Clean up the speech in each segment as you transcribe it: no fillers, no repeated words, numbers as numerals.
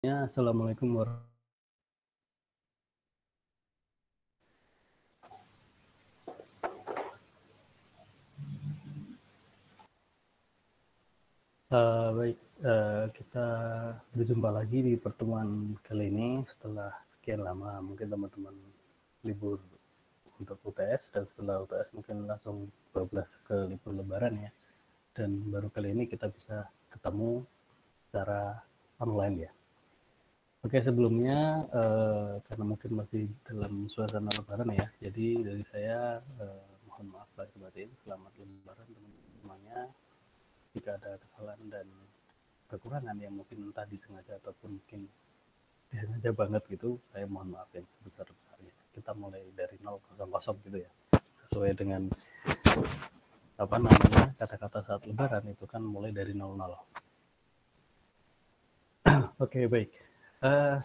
Ya, Assalamualaikum warahmatullahi wabarakatuh. Baik, kita berjumpa lagi di pertemuan kali ini setelah sekian lama. Mungkin teman-teman libur untuk UTS, dan setelah UTS mungkin langsung 12 ke libur lebaran ya. Dan baru kali ini kita bisa ketemu secara online ya. Oke, sebelumnya karena mungkin masih dalam suasana lebaran ya, jadi dari saya mohon maaf lahir batin, selamat lebaran teman-teman semuanya. Jika ada kesalahan dan kekurangan yang mungkin entah disengaja ataupun mungkin disengaja banget gitu, saya mohon maaf yang sebesar-besarnya. Kita mulai dari 000 gitu ya, sesuai dengan apa namanya kata-kata saat lebaran itu kan mulai dari 00. Oke, baik.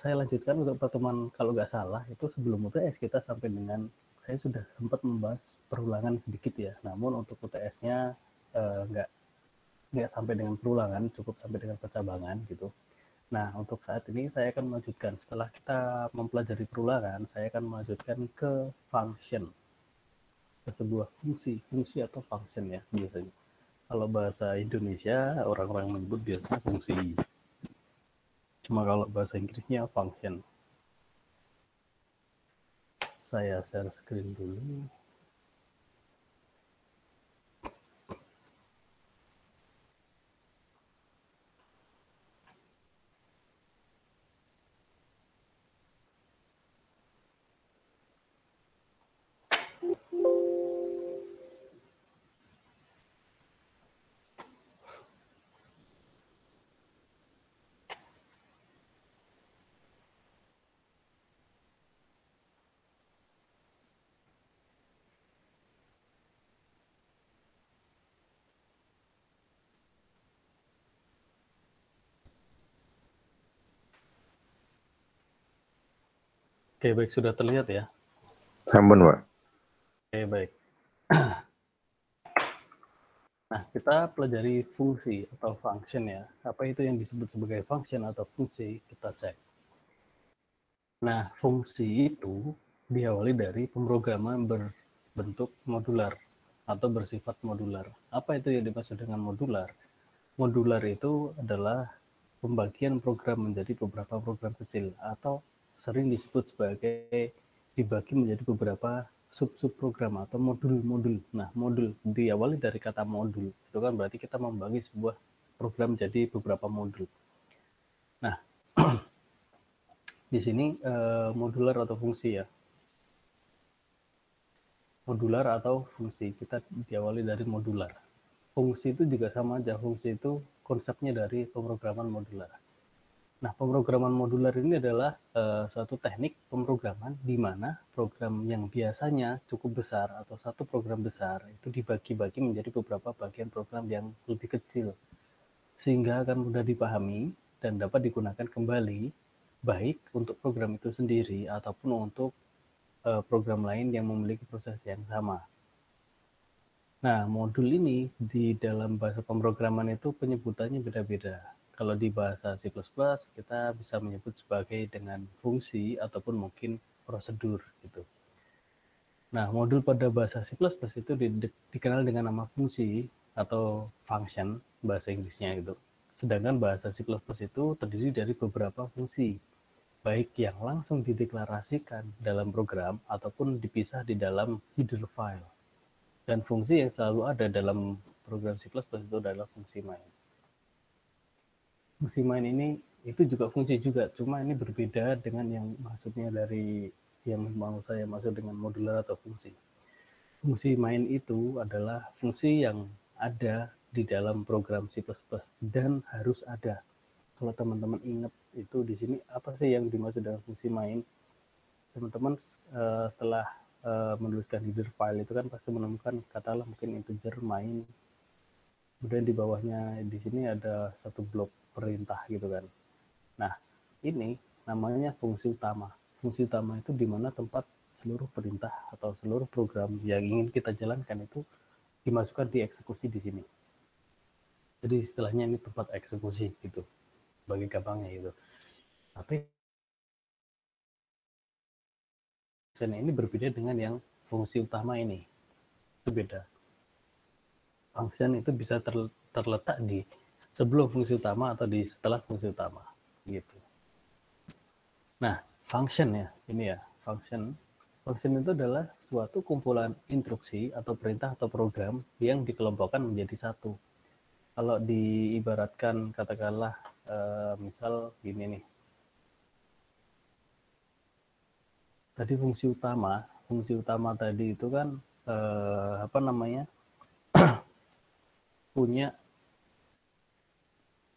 Saya lanjutkan untuk pertemuan, kalau nggak salah itu sebelum UTS kita sampai dengan, saya sudah sempat membahas perulangan sedikit ya, namun untuk UTS-nya nggak sampai dengan perulangan, cukup sampai dengan percabangan gitu. Nah, untuk saat ini saya akan melanjutkan. Setelah kita mempelajari perulangan, saya akan melanjutkan ke function, ke sebuah fungsi atau function ya biasanya. Kalau bahasa Indonesia, orang-orang menyebut biasanya fungsi. Cuma kalau bahasa Inggrisnya function. Saya share screen dulu. Oke, baik, sudah terlihat ya. Sampun, Pak. Oke, baik. Nah, kita pelajari fungsi atau function ya. Apa itu yang disebut sebagai function atau fungsi? Kita cek. Nah, fungsi itu diawali dari pemrograman berbentuk modular atau bersifat modular. Apa itu yang dimaksud dengan modular? Modular itu adalah pembagian program menjadi beberapa program kecil, atau sering disebut sebagai dibagi menjadi beberapa sub-sub program atau modul-modul. Nah, modul diawali dari kata modul. Itu kan berarti kita membagi sebuah program menjadi beberapa modul. Nah, di sini modular atau fungsi ya. Modular atau fungsi, kita diawali dari modular. Fungsi itu juga sama aja, fungsi itu konsepnya dari pemrograman modular. Nah, pemrograman modular ini adalah suatu teknik pemrograman di mana program yang biasanya cukup besar atau satu program besar itu dibagi-bagi menjadi beberapa bagian program yang lebih kecil, sehingga akan mudah dipahami dan dapat digunakan kembali, baik untuk program itu sendiri ataupun untuk program lain yang memiliki proses yang sama. Nah, modul ini di dalam bahasa pemrograman itu penyebutannya beda-beda. Kalau di bahasa C++, kita bisa menyebut sebagai dengan fungsi ataupun mungkin prosedur gitu. Nah, modul pada bahasa C++ itu dikenal dengan nama fungsi atau function, bahasa Inggrisnya itu. Sedangkan bahasa C++ itu terdiri dari beberapa fungsi, baik yang langsung dideklarasikan dalam program ataupun dipisah di dalam header file. Dan fungsi yang selalu ada dalam program C++ itu adalah fungsi main. Fungsi main ini itu juga fungsi juga, cuma ini berbeda dengan yang maksudnya dari yang mau saya maksud dengan modular atau fungsi. Fungsi main itu adalah fungsi yang ada di dalam program C++ dan harus ada. Kalau teman-teman ingat itu di sini apa sih yang dimaksud dengan fungsi main? Teman-teman setelah menuliskan header file itu kan pasti menemukan katakanlah mungkin integer main, kemudian di bawahnya di sini ada satu blok perintah gitu kan. Nah, ini namanya fungsi utama. Fungsi utama itu di mana tempat seluruh perintah atau seluruh program yang ingin kita jalankan itu dimasukkan di eksekusi di sini. Jadi istilahnya ini tempat eksekusi gitu, bagi gampangnya gitu. Tapi function ini berbeda dengan yang fungsi utama ini. Itu beda. Function itu bisa terletak di sebelum fungsi utama atau di setelah fungsi utama gitu. Nah, function ya, ini ya, function. Function itu adalah suatu kumpulan instruksi atau perintah atau program yang dikelompokkan menjadi satu. Kalau diibaratkan katakanlah misal gini nih. Tadi fungsi utama tadi itu kan punya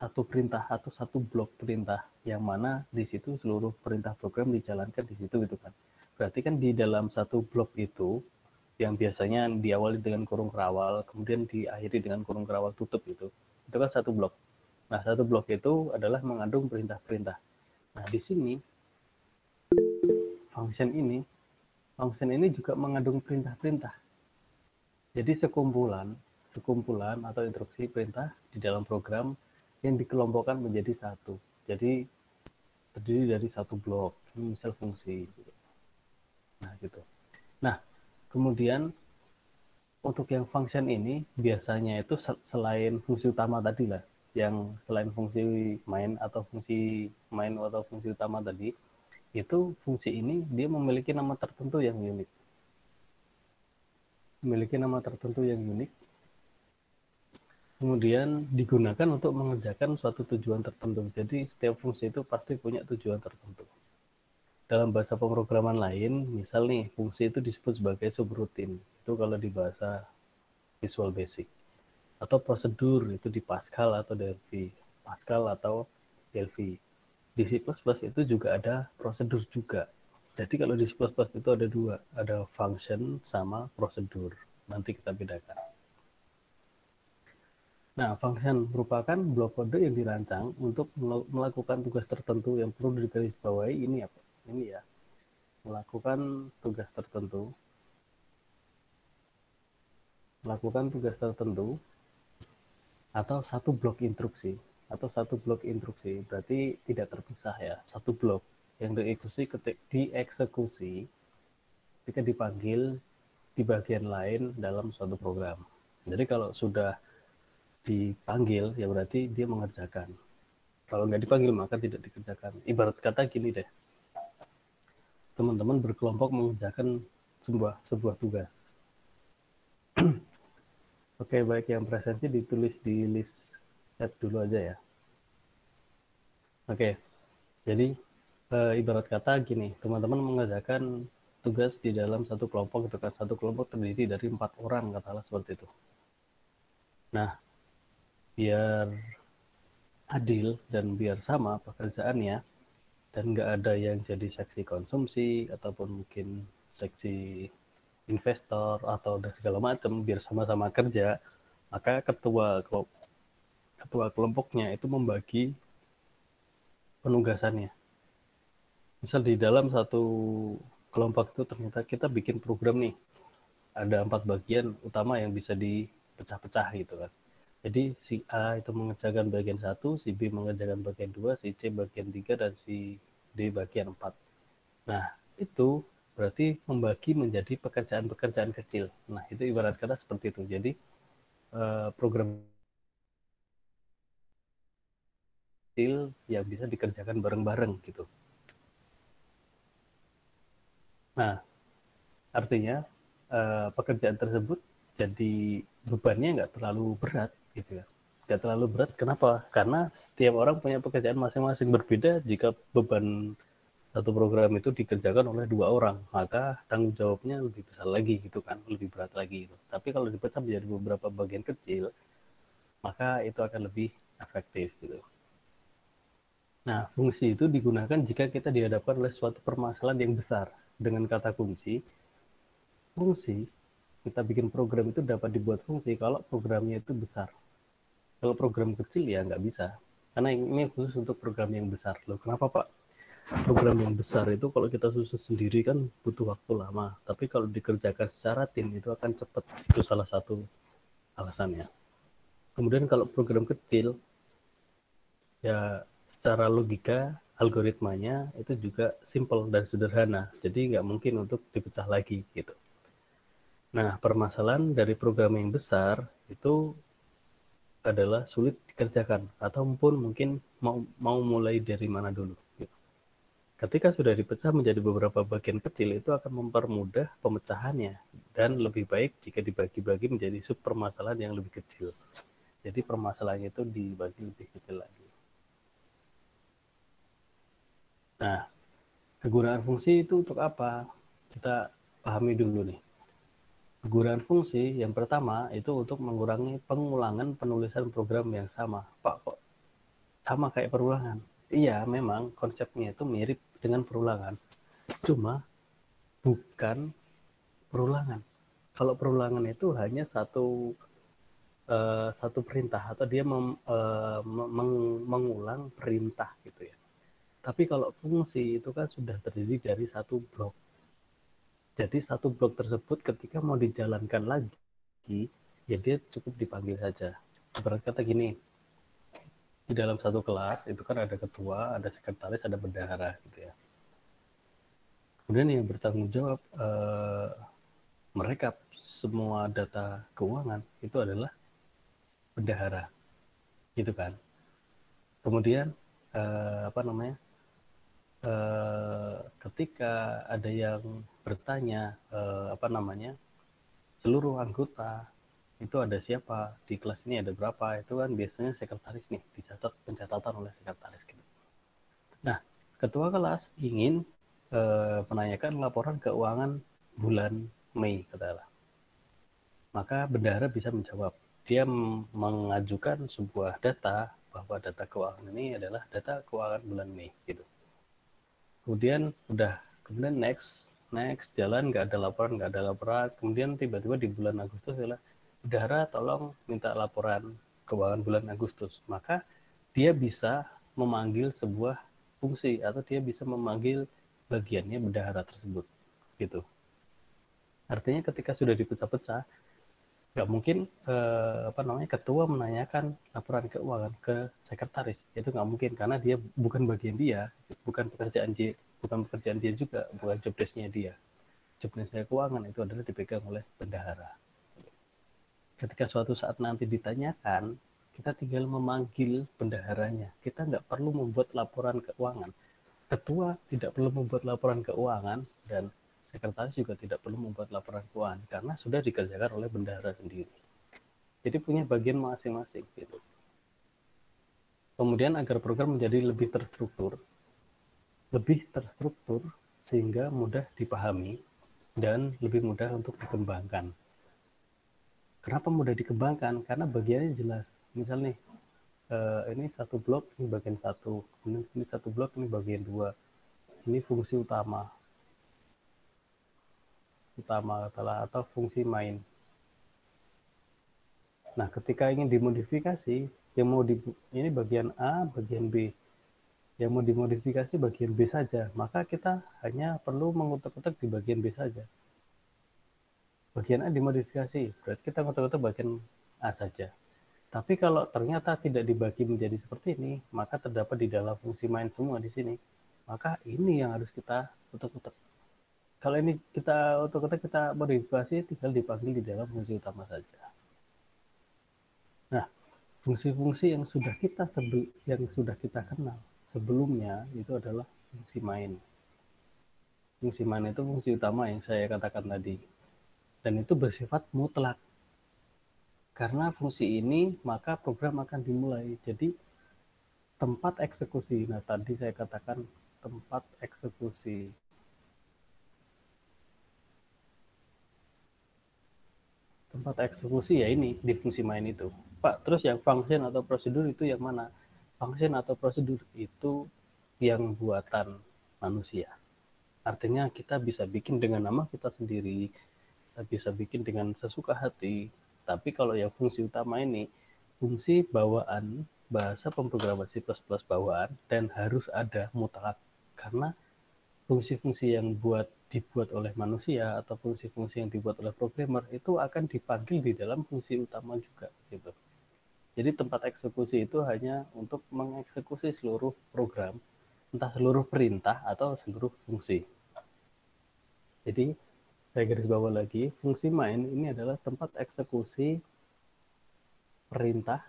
satu perintah atau satu blok perintah yang mana di situ seluruh perintah program dijalankan di situ gitu kan. Berarti kan di dalam satu blok itu yang biasanya diawali dengan kurung kerawal, kemudian diakhiri dengan kurung kerawal tutup itu kan satu blok. Nah, satu blok itu adalah mengandung perintah-perintah. Nah, di sini function ini juga mengandung perintah-perintah. Jadi sekumpulan atau instruksi perintah di dalam program yang dikelompokkan menjadi satu. Jadi terdiri dari satu blok, misal fungsi. Nah, gitu. Nah, kemudian untuk yang function ini biasanya itu selain fungsi utama tadi lah, yang selain fungsi main atau fungsi utama tadi, itu fungsi ini dia memiliki nama tertentu yang unik. Kemudian digunakan untuk mengerjakan suatu tujuan tertentu. Jadi setiap fungsi itu pasti punya tujuan tertentu. Dalam bahasa pemrograman lain, misal nih, fungsi itu disebut sebagai subroutine. Itu kalau di bahasa Visual Basic. Atau prosedur itu di Pascal atau Delphi. Di C++ itu juga ada prosedur juga. Jadi kalau di C++ itu ada dua, ada function sama prosedur. Nanti kita bedakan. Nah, function merupakan blok kode yang dirancang untuk melakukan tugas tertentu yang perlu digarisbawahi. Ini apa? Ini ya, melakukan tugas tertentu atau satu blok instruksi berarti tidak terpisah ya, satu blok yang dieksekusi ketika dipanggil di bagian lain dalam suatu program. Jadi kalau sudah dipanggil ya berarti dia mengerjakan. Kalau nggak dipanggil maka tidak dikerjakan. Ibarat kata gini deh, teman-teman berkelompok mengerjakan sebuah tugas. Oke, baik, yang presensi ditulis di list chat dulu aja ya. Oke, jadi ibarat kata gini, teman-teman mengerjakan tugas di dalam satu kelompok, gitu kan. Satu kelompok terdiri dari 4 orang, katakanlah seperti itu. Nah, biar adil dan biar sama pekerjaannya dan nggak ada yang jadi seksi konsumsi ataupun mungkin seksi investor atau dan segala macam, biar sama-sama kerja, maka ketua kelompoknya itu membagi penugasannya. Misal di dalam satu kelompok itu ternyata kita bikin program nih, ada 4 bagian utama yang bisa dipecah-pecah gitu kan. Jadi si A itu mengerjakan bagian 1, si B mengerjakan bagian 2, si C bagian 3, dan si D bagian 4. Nah, itu berarti membagi menjadi pekerjaan-pekerjaan kecil. Nah, itu ibarat kata seperti itu. Jadi program kecil yang bisa dikerjakan bareng-bareng gitu. Nah, artinya pekerjaan tersebut jadi bebannya nggak terlalu berat gitu ya. Nggak terlalu berat, kenapa? Karena setiap orang punya pekerjaan masing-masing. Berbeda jika beban satu program itu dikerjakan oleh 2 orang, maka tanggung jawabnya lebih besar lagi gitu kan, lebih berat lagi gitu. Tapi kalau dipecah menjadi beberapa bagian kecil, maka itu akan lebih efektif gitu. Nah, fungsi itu digunakan jika kita dihadapkan oleh suatu permasalahan yang besar. Dengan kata kunci, fungsi, kita bikin program itu dapat dibuat fungsi kalau programnya itu besar. Kalau program kecil ya nggak bisa. Karena ini khusus untuk program yang besar. Loh, kenapa Pak? Program yang besar itu kalau kita susun sendiri kan butuh waktu lama. Tapi kalau dikerjakan secara tim itu akan cepat. Itu salah satu alasannya. Kemudian kalau program kecil, ya secara logika algoritmanya itu juga simple dan sederhana, jadi nggak mungkin untuk dipecah lagi gitu. Nah, permasalahan dari program yang besar itu adalah sulit dikerjakan, ataupun mungkin mau mulai dari mana dulu. Gitu. Ketika sudah dipecah menjadi beberapa bagian kecil, itu akan mempermudah pemecahannya, dan lebih baik jika dibagi-bagi menjadi sub permasalahan yang lebih kecil. Jadi permasalahannya itu dibagi lebih kecil lagi. Nah, kegunaan fungsi itu untuk apa? Kita pahami dulu nih. Kegunaan fungsi yang pertama itu untuk mengurangi pengulangan penulisan program yang sama. Pak, kok sama kayak perulangan? Iya, memang konsepnya itu mirip dengan perulangan. Cuma bukan perulangan. Kalau perulangan itu hanya satu perintah, atau dia mengulang perintah gitu ya. Tapi kalau fungsi itu kan sudah terdiri dari satu blok. Jadi satu blok tersebut ketika mau dijalankan lagi, ya dia cukup dipanggil saja. Ibarat kata gini, di dalam satu kelas itu kan ada ketua, ada sekretaris, ada bendahara gitu ya. Kemudian yang bertanggung jawab merekap semua data keuangan itu adalah bendahara, gitu kan. Kemudian ketika ada yang bertanya seluruh anggota itu ada siapa di kelas ini, ada berapa, itu kan biasanya sekretaris nih, dicatat pencatatan oleh sekretaris gitu. Nah, ketua kelas ingin menanyakan laporan keuangan bulan Mei katakanlah, maka bendahara bisa menjawab. Dia mengajukan sebuah data bahwa data keuangan ini adalah data keuangan bulan Mei gitu. Kemudian next jalan, nggak ada laporan. Kemudian tiba-tiba di bulan Agustus adalah bendahara tolong minta laporan keuangan bulan Agustus. Maka dia bisa memanggil sebuah fungsi, atau dia bisa memanggil bagiannya bendahara tersebut gitu. Artinya ketika sudah dipecah-pecah, nggak mungkin ketua menanyakan laporan keuangan ke sekretaris, itu nggak mungkin, karena dia bukan bagian dia, bukan pekerjaan dia juga, bukan job desk-nya dia. Job desk-nya keuangan itu adalah dipegang oleh bendahara. Ketika suatu saat nanti ditanyakan, kita tinggal memanggil bendaharanya, kita nggak perlu membuat laporan keuangan. Ketua tidak perlu membuat laporan keuangan, dan sekretaris juga tidak perlu membuat laporan keuangan, karena sudah dikerjakan oleh bendahara sendiri. Jadi punya bagian masing-masing gitu. Kemudian agar program menjadi lebih terstruktur sehingga mudah dipahami dan lebih mudah untuk dikembangkan. Kenapa mudah dikembangkan? Karena bagiannya jelas. Misal nih, ini satu blok, ini bagian satu, ini satu blok, ini bagian dua, ini fungsi utama atau fungsi main. Nah, ketika ingin dimodifikasi, ini bagian A, bagian B. Yang mau dimodifikasi bagian B saja, maka kita hanya perlu mengutak-utak di bagian B saja. Bagian A dimodifikasi, berarti kita ngutak-utak bagian A saja. Tapi kalau ternyata tidak dibagi menjadi seperti ini, maka terdapat di dalam fungsi main semua di sini. Maka ini yang harus kita utak-utak. Kalau ini kita utak-utak, kita modifikasi, tinggal dipanggil di dalam fungsi utama saja. Nah, fungsi-fungsi yang sudah kita kenal sebelumnya itu adalah fungsi main. Fungsi main itu fungsi utama yang saya katakan tadi. Dan itu bersifat mutlak. Karena fungsi ini, maka program akan dimulai. Jadi tempat eksekusi. Nah, tadi saya katakan tempat eksekusi. Tempat eksekusi ya ini di fungsi main itu. Pak, terus yang function atau prosedur itu yang mana? Function atau prosedur itu yang buatan manusia. Artinya kita bisa bikin dengan nama kita sendiri, kita bisa bikin dengan sesuka hati. Tapi kalau yang fungsi utama ini, fungsi bawaan, bahasa pemrograman C++ bawaan, dan harus ada mutlak. Karena fungsi-fungsi yang dibuat oleh manusia atau fungsi-fungsi yang dibuat oleh programmer itu akan dipanggil di dalam fungsi utama juga gitu. Jadi tempat eksekusi itu hanya untuk mengeksekusi seluruh program entah seluruh perintah atau seluruh fungsi. Jadi saya garis bawah lagi, fungsi main ini adalah tempat eksekusi perintah.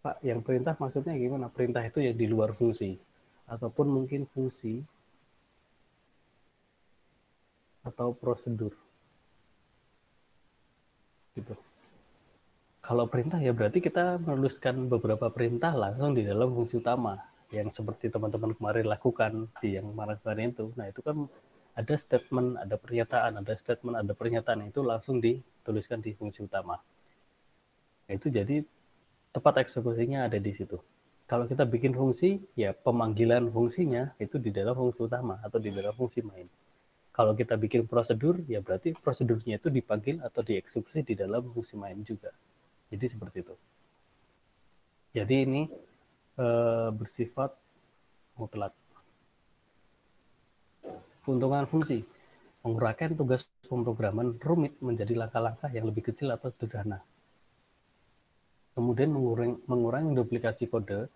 Pak, yang perintah maksudnya gimana? Perintah itu yang di luar fungsi, ataupun mungkin fungsi atau prosedur, gitu. Kalau perintah ya berarti kita menuliskan beberapa perintah langsung di dalam fungsi utama, yang seperti teman-teman kemarin lakukan di yang kemarin itu. Nah itu kan ada statement, ada pernyataan, ada statement, ada pernyataan, itu langsung dituliskan di fungsi utama. Nah, itu jadi tempat eksekusinya ada di situ. Kalau kita bikin fungsi, ya pemanggilan fungsinya itu di dalam fungsi utama atau di dalam fungsi main. Kalau kita bikin prosedur, ya berarti prosedurnya itu dipanggil atau dieksekusi di dalam fungsi main juga. Jadi seperti itu. Jadi ini bersifat mutlak. Keuntungan fungsi, menguraikan tugas pemrograman rumit menjadi langkah-langkah yang lebih kecil atau sederhana. Kemudian mengurangi duplikasi kode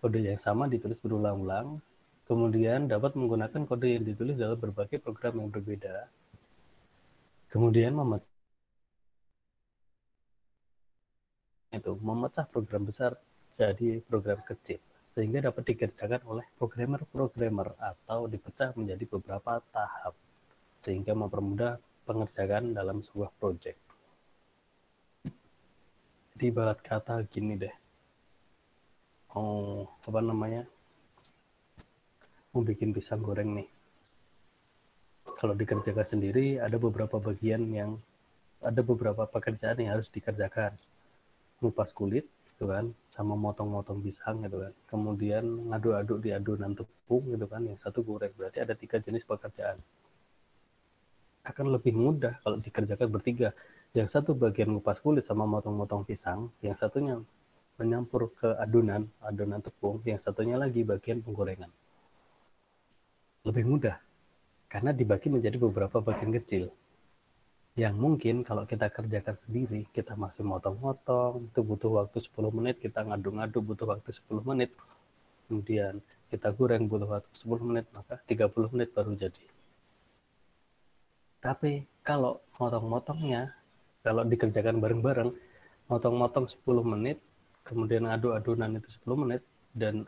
yang sama ditulis berulang-ulang, kemudian dapat menggunakan kode yang ditulis dalam berbagai program yang berbeda, kemudian memecah program besar jadi program kecil, sehingga dapat dikerjakan oleh programmer atau dipecah menjadi beberapa tahap, sehingga mempermudah pengerjaan dalam sebuah proyek. Jadi ibarat kata gini deh, mau bikin pisang goreng nih. Kalau dikerjakan sendiri ada beberapa pekerjaan yang harus dikerjakan. Ngupas kulit gitu kan, sama motong-motong pisang gitu kan. Kemudian ngaduk-aduk di adonan tepung gitu kan, yang satu goreng. Berarti ada 3 jenis pekerjaan. Akan lebih mudah kalau dikerjakan bertiga. Yang satu bagian ngupas kulit sama motong-motong pisang, yang satunya menyampur ke adonan tepung, yang satunya lagi bagian penggorengan. Lebih mudah karena dibagi menjadi beberapa bagian kecil. Yang mungkin kalau kita kerjakan sendiri, kita masih motong-motong, itu butuh waktu 10 menit, kita ngaduk-ngaduk butuh waktu 10 menit, kemudian kita goreng butuh waktu 10 menit, maka 30 menit baru jadi. Tapi kalau motong-motongnya, kalau dikerjakan bareng-bareng, motong-motong 10 menit, kemudian ngaduk adonan itu 10 menit, dan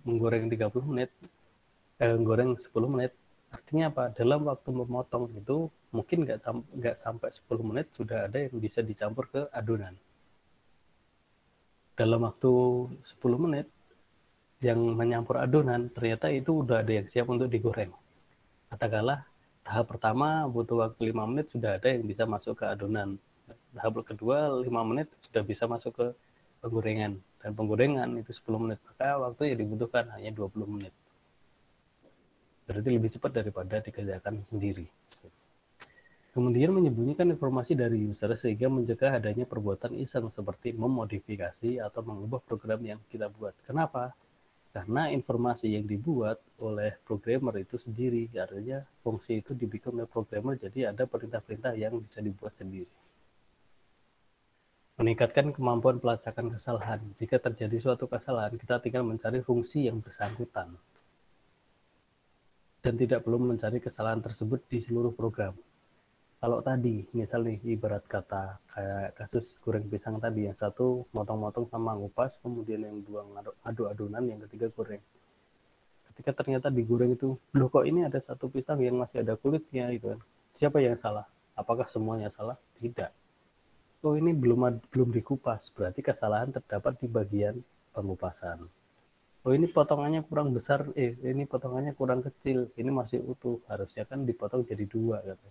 menggoreng 30 menit, goreng 10 menit, artinya apa? Dalam waktu memotong itu mungkin nggak sampai 10 menit sudah ada yang bisa dicampur ke adonan. Dalam waktu 10 menit yang menyampur adonan, ternyata itu udah ada yang siap untuk digoreng. Katakanlah tahap pertama butuh waktu 5 menit sudah ada yang bisa masuk ke adonan. Tahap kedua 5 menit sudah bisa masuk ke penggorengan. Dan penggorengan itu 10 menit, maka waktu yang dibutuhkan hanya 20 menit. Berarti lebih cepat daripada dikerjakan sendiri. Kemudian menyembunyikan informasi dari user sehingga mencegah adanya perbuatan iseng seperti memodifikasi atau mengubah program yang kita buat. Kenapa? Karena informasi yang dibuat oleh programmer itu sendiri, artinya fungsi itu dibikin oleh programmer, jadi ada perintah-perintah yang bisa dibuat sendiri. Meningkatkan kemampuan pelacakan kesalahan. Jika terjadi suatu kesalahan, kita tinggal mencari fungsi yang bersangkutan dan tidak perlu mencari kesalahan tersebut di seluruh program. Kalau tadi, misalnya ibarat kata kayak kasus goreng pisang tadi, yang satu motong-motong sama ngupas, kemudian yang dua aduk adonan, yang ketiga goreng. Ketika ternyata digoreng itu, loh kok ini ada satu pisang yang masih ada kulitnya, gitu kan. Siapa yang salah? Apakah semuanya salah? Tidak. Oh ini belum dikupas, berarti kesalahan terdapat di bagian pengupasan. Oh ini potongannya kurang besar, ini potongannya kurang kecil, ini masih utuh, harusnya kan dipotong jadi 2 gitu.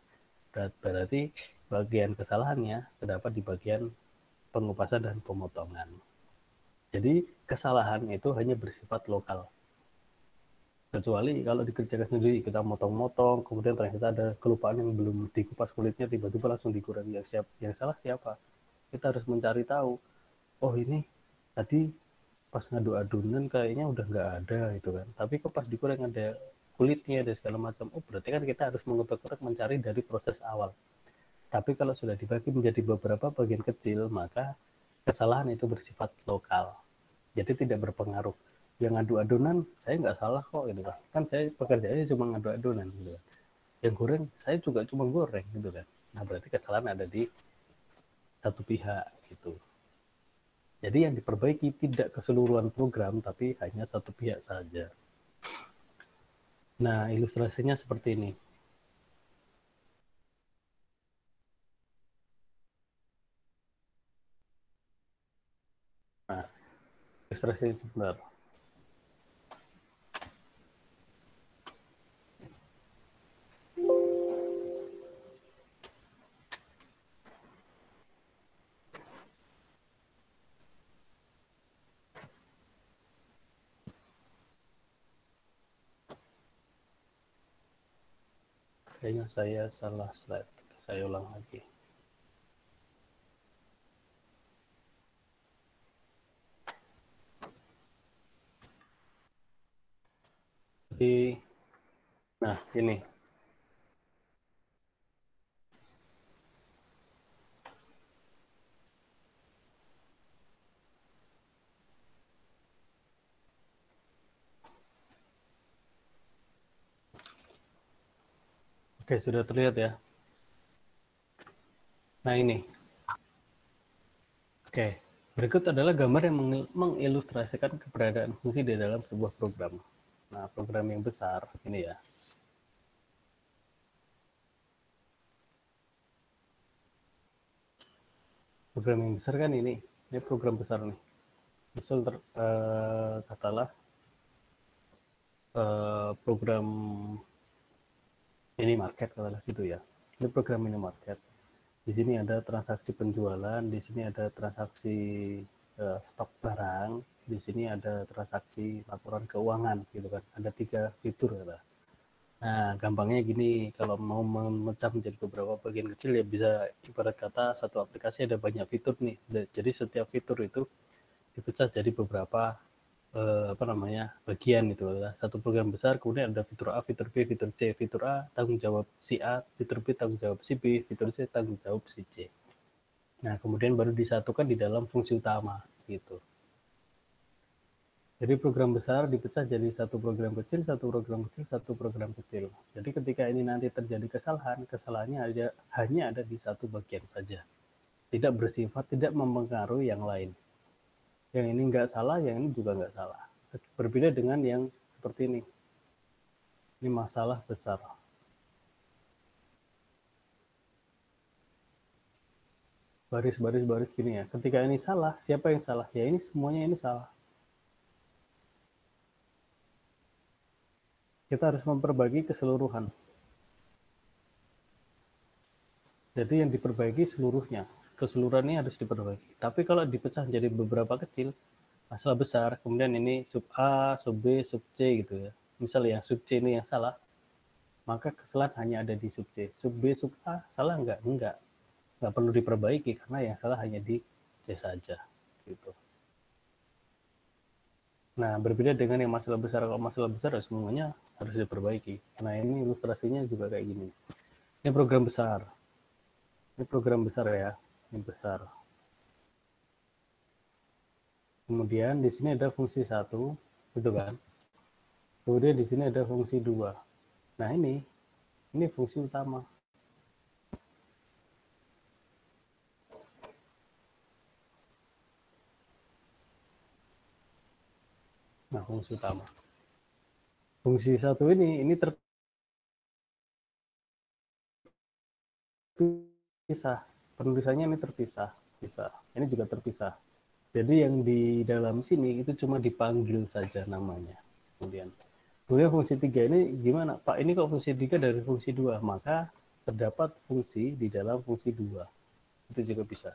Berarti bagian kesalahannya terdapat di bagian pengupasan dan pemotongan. Jadi kesalahan itu hanya bersifat lokal. Kecuali kalau dikerjakan sendiri, kita motong-motong, kemudian ternyata ada kelupaan yang belum dikupas kulitnya, tiba-tiba langsung digoreng. Yang salah siapa? Kita harus mencari tahu. Oh ini tadi pas ngadu adonan kayaknya udah nggak ada gitu kan, tapi kok pas digoreng ada kulitnya, ada segala macam. Oh berarti kan kita harus mengutak-utak mencari dari proses awal. Tapi kalau sudah dibagi menjadi beberapa bagian kecil, maka kesalahan itu bersifat lokal, jadi tidak berpengaruh. yang ngadu adonan saya nggak salah kok gitu kan saya pekerjaannya cuma ngadu adonan gitu kan. Yang goreng saya juga cuma goreng gitu kan. Nah berarti kesalahan ada di satu pihak gitu. Jadi yang diperbaiki tidak keseluruhan program tapi hanya satu pihak saja. Nah ilustrasinya seperti ini. Nah ilustrasinya sebentar. Kayaknya saya salah slide. Saya ulang lagi. Jadi, nah ini. Oke, sudah terlihat ya. Nah ini. Oke, berikut adalah gambar yang mengilustrasikan keberadaan fungsi di dalam sebuah program. Nah, program yang besar ini ya. Program yang besar kan ini program besar nih. Misal katalah program minimarket katalah gitu ya. Ini program minimarket. Di sini ada transaksi penjualan, di sini ada transaksi stok barang, di sini ada transaksi laporan keuangan gitu kan. Ada 3 fitur kata. Nah, gampangnya gini, kalau mau memecah menjadi beberapa bagian kecil ya bisa ibarat kata satu aplikasi ada banyak fitur nih. Jadi setiap fitur itu dipecah jadi beberapa bagian itu. Satu program besar, kemudian ada fitur A, fitur B, fitur C. Fitur A tanggung jawab si A, fitur B tanggung jawab si B, fitur C tanggung jawab si C. Nah, kemudian baru disatukan di dalam fungsi utama gitu. Jadi program besar dipecah jadi satu program kecil, satu program kecil, satu program kecil. Jadi ketika ini nanti terjadi kesalahan, kesalahannya hanya ada di satu bagian saja. Tidak bersifat, tidak mempengaruhi yang lain. Yang ini nggak salah, yang ini juga nggak salah. Berbeda dengan yang seperti ini. Ini masalah besar. Baris gini ya. Ketika ini salah, siapa yang salah? Ya ini semuanya ini salah. Kita harus memperbaiki keseluruhan. Jadi yang diperbaiki seluruhnya. Keseluruhannya harus diperbaiki. Tapi kalau dipecah jadi beberapa kecil, masalah besar, kemudian ini sub A, sub B, sub C gitu ya. Misalnya yang sub C ini yang salah, maka kesalahan hanya ada di sub C. Sub B, sub A salah enggak? Enggak. Enggak perlu diperbaiki karena yang salah hanya di C saja. Gitu. Nah, berbeda dengan yang masalah besar. Kalau masalah besar semuanya harus diperbaiki. Nah, ini ilustrasinya juga kayak gini. Ini program besar. Ini program besar ya. Ini besar. Kemudian di sini ada fungsi 1, gitu kan? Kemudian di sini ada fungsi 2. Nah, ini fungsi utama. Nah, fungsi utama. Fungsi 1 ini terpisah. Penulisannya ini terpisah. Ini juga terpisah. Jadi yang di dalam sini itu cuma dipanggil saja namanya. Kemudian fungsi 3 ini gimana? Pak, ini kok fungsi 3 dari fungsi 2? Maka terdapat fungsi di dalam fungsi 2. Itu juga bisa.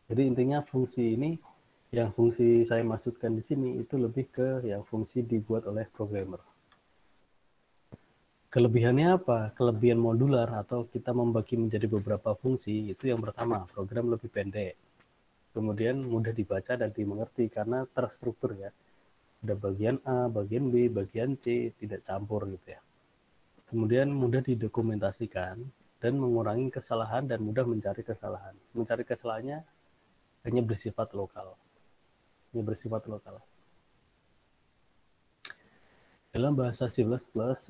Jadi intinya fungsi ini, yang fungsi saya maksudkan di sini itu lebih ke yang fungsi dibuat oleh programmer. Kelebihannya apa? Kelebihan modular atau kita membagi menjadi beberapa fungsi, itu yang pertama, program lebih pendek. Kemudian mudah dibaca dan dimengerti karena terstruktur ya. Ada bagian A, bagian B, bagian C, tidak campur gitu ya. Kemudian mudah didokumentasikan dan mengurangi kesalahan dan mudah mencari kesalahan. Mencari kesalahannya hanya bersifat lokal. ini bersifat lokal. Dalam bahasa C++,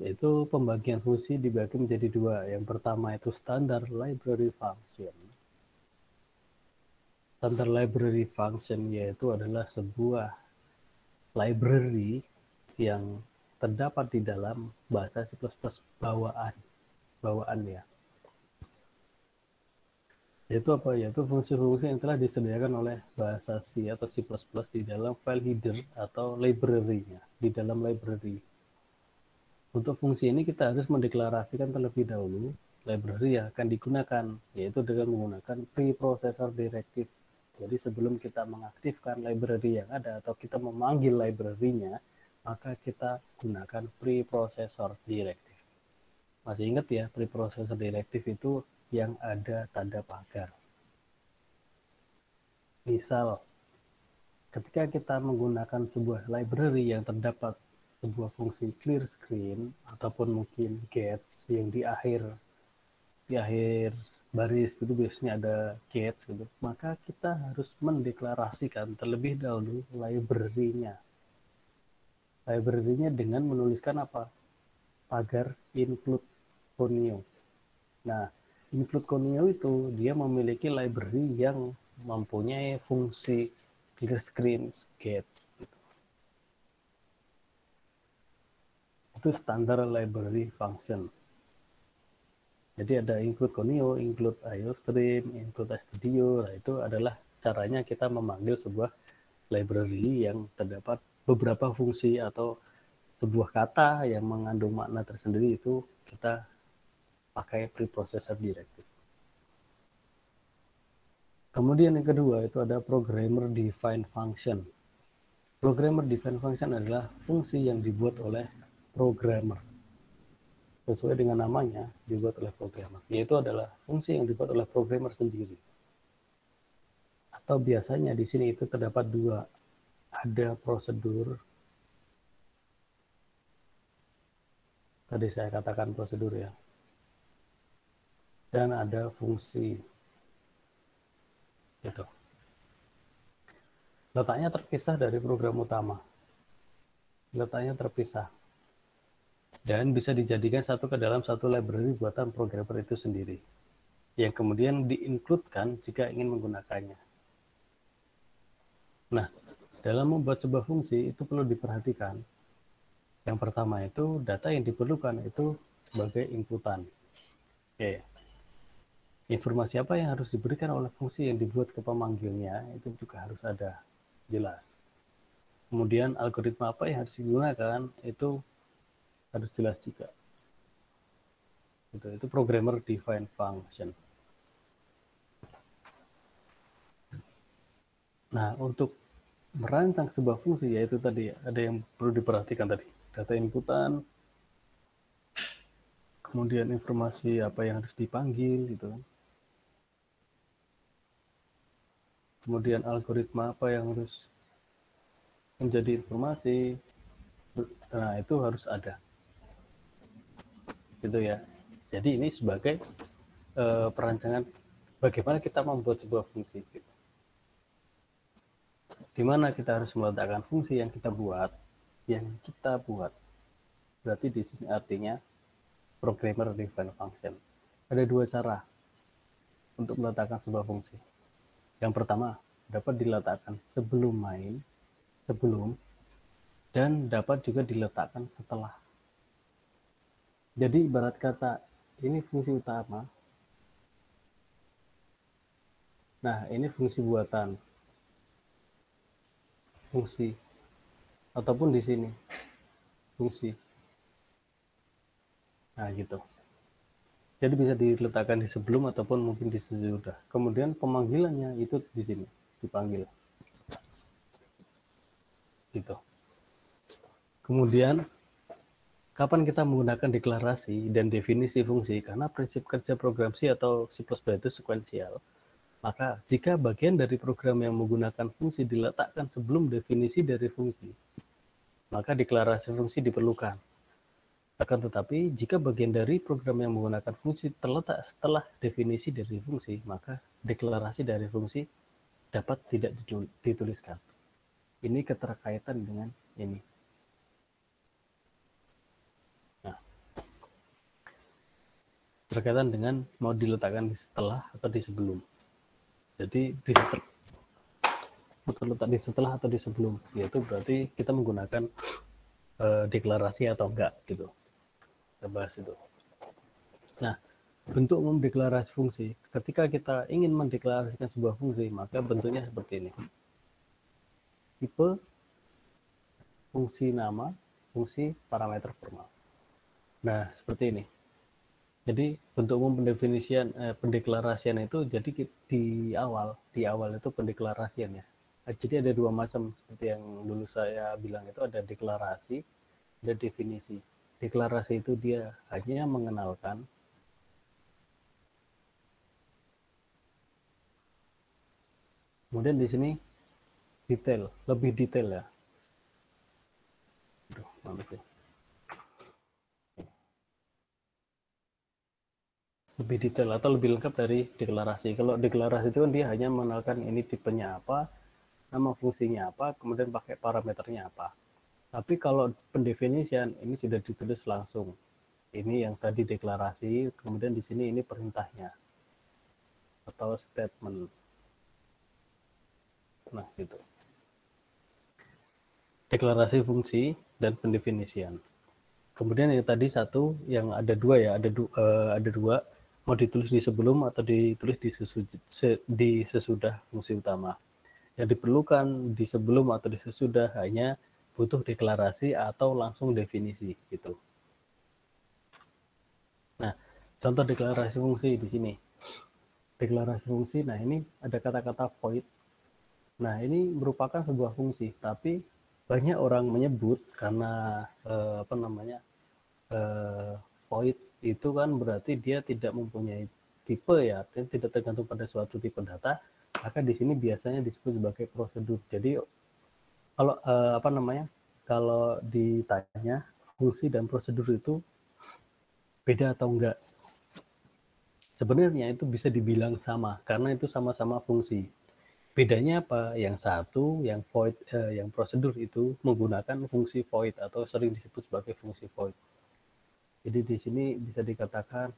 itu pembagian fungsi dibagi menjadi dua. Yang pertama itu standar library function. Standard library function yaitu adalah sebuah library yang terdapat di dalam bahasa C++ bawaan ya. Yaitu apa? Yaitu fungsi-fungsi yang telah disediakan oleh bahasa C atau C++ di dalam file header atau library-nya, di dalam library. Untuk fungsi ini kita harus mendeklarasikan terlebih dahulu library yang akan digunakan, yaitu dengan menggunakan preprocessor directive. Jadi sebelum kita mengaktifkan library yang ada atau kita memanggil library-nya, maka kita gunakan preprocessor directive. Masih ingat ya, preprocessor directive itu yang ada tanda pagar. Misal, ketika kita menggunakan sebuah library yang terdapat sebuah fungsi clear screen ataupun mungkin gets yang di akhir baris itu biasanya ada gets gitu, maka kita harus mendeklarasikan terlebih dahulu library-nya dengan menuliskan apa? Pagar include conio. Nah, include conio itu dia memiliki library yang mempunyai fungsi clear screen gets gitu. Itu standar library function. Jadi ada include conio, include iostream, include studio. Nah, itu adalah caranya kita memanggil sebuah library yang terdapat beberapa fungsi atau sebuah kata yang mengandung makna tersendiri, itu kita pakai preprocessor directive. Kemudian yang kedua itu ada programmer defined function. Programmer defined function adalah fungsi yang dibuat oleh programmer. Sesuai dengan namanya, dibuat oleh programmer. Yaitu adalah fungsi yang dibuat oleh programmer sendiri. Atau biasanya di sini itu terdapat dua. Ada prosedur. Tadi saya katakan prosedur ya. Dan ada fungsi. Gitu. Letaknya terpisah dari program utama. Letaknya terpisah. Dan bisa dijadikan satu ke dalam satu library buatan programmer itu sendiri, yang kemudian di-include-kan jika ingin menggunakannya. Nah, dalam membuat sebuah fungsi itu perlu diperhatikan. Yang pertama itu data yang diperlukan itu sebagai inputan. Oke. Informasi apa yang harus diberikan oleh fungsi yang dibuat ke pemanggilnya itu juga harus ada jelas. Kemudian algoritma apa yang harus digunakan itu harus jelas juga. Itu programmer defined function. Nah, untuk merancang sebuah fungsi yaitu tadi ada yang perlu diperhatikan tadi, data inputan, kemudian informasi apa yang harus dipanggil gitu. Kemudian algoritma apa yang harus menjadi informasi. Nah, itu harus ada. Gitu ya. Jadi ini sebagai perancangan bagaimana kita membuat sebuah fungsi gitu. Di mana kita harus meletakkan fungsi yang kita buat. Berarti di sini artinya programmer defined function. Ada dua cara untuk meletakkan sebuah fungsi. Yang pertama, dapat diletakkan sebelum dan dapat juga diletakkan setelah. Jadi ibarat kata ini fungsi utama. Nah, ini fungsi buatan. Fungsi ataupun di sini fungsi. Nah, gitu. Jadi bisa diletakkan di sebelum ataupun mungkin di sesudah. Kemudian pemanggilannya itu di sini dipanggil. Gitu. Kemudian kapan kita menggunakan deklarasi dan definisi fungsi, karena prinsip kerja program C atau C++ itu sekuensial. Maka jika bagian dari program yang menggunakan fungsi diletakkan sebelum definisi dari fungsi, maka deklarasi fungsi diperlukan. Akan tetapi jika bagian dari program yang menggunakan fungsi terletak setelah definisi dari fungsi, maka deklarasi dari fungsi dapat tidak dituliskan. Ini keterkaitan dengan ini. Nah, berkaitan dengan mau diletakkan di setelah atau di sebelum. Jadi terletak di setelah atau di sebelum, yaitu berarti kita menggunakan deklarasi atau enggak gitu. Kita bahas itu. Nah, bentuk mendeklarasi fungsi. Ketika kita ingin mendeklarasikan sebuah fungsi, maka bentuknya seperti ini. Tipe, fungsi nama, fungsi parameter formal. Nah, seperti ini. Jadi bentuk umum pendeklarasian itu jadi di awal itu pendeklarasian ya. Jadi ada dua macam seperti yang dulu saya bilang itu ada deklarasi dan definisi. Deklarasi itu dia hanya mengenalkan kemudian di sini detail, lebih detail ya. Aduh, maaf ya. Lebih detail atau lebih lengkap dari deklarasi. Kalau deklarasi itu kan dia hanya mengenalkan ini tipenya apa, nama fungsinya apa, kemudian pakai parameternya apa. Tapi kalau pendefinisian ini sudah ditulis langsung. Ini yang tadi deklarasi, kemudian di sini ini perintahnya atau statement. Nah, gitu. Deklarasi fungsi dan pendefinisian. Kemudian yang tadi satu, yang ada dua ya, ada dua, mau ditulis di sebelum atau ditulis di sesudah fungsi utama. Yang diperlukan di sebelum atau di sesudah hanya butuh deklarasi atau langsung definisi gitu. Nah, contoh deklarasi fungsi di sini. Deklarasi fungsi, nah ini ada kata-kata void. Nah, ini merupakan sebuah fungsi, tapi banyak orang menyebut karena void itu kan berarti dia tidak mempunyai tipe ya, tidak tergantung pada suatu tipe data, maka di sini biasanya disebut sebagai prosedur. Jadi kalau kalau ditanya fungsi dan prosedur itu beda atau enggak, sebenarnya itu bisa dibilang sama karena itu sama-sama fungsi. Bedanya apa? Yang satu, yang void, yang prosedur itu menggunakan fungsi void atau sering disebut sebagai fungsi void. Jadi di sini bisa dikatakan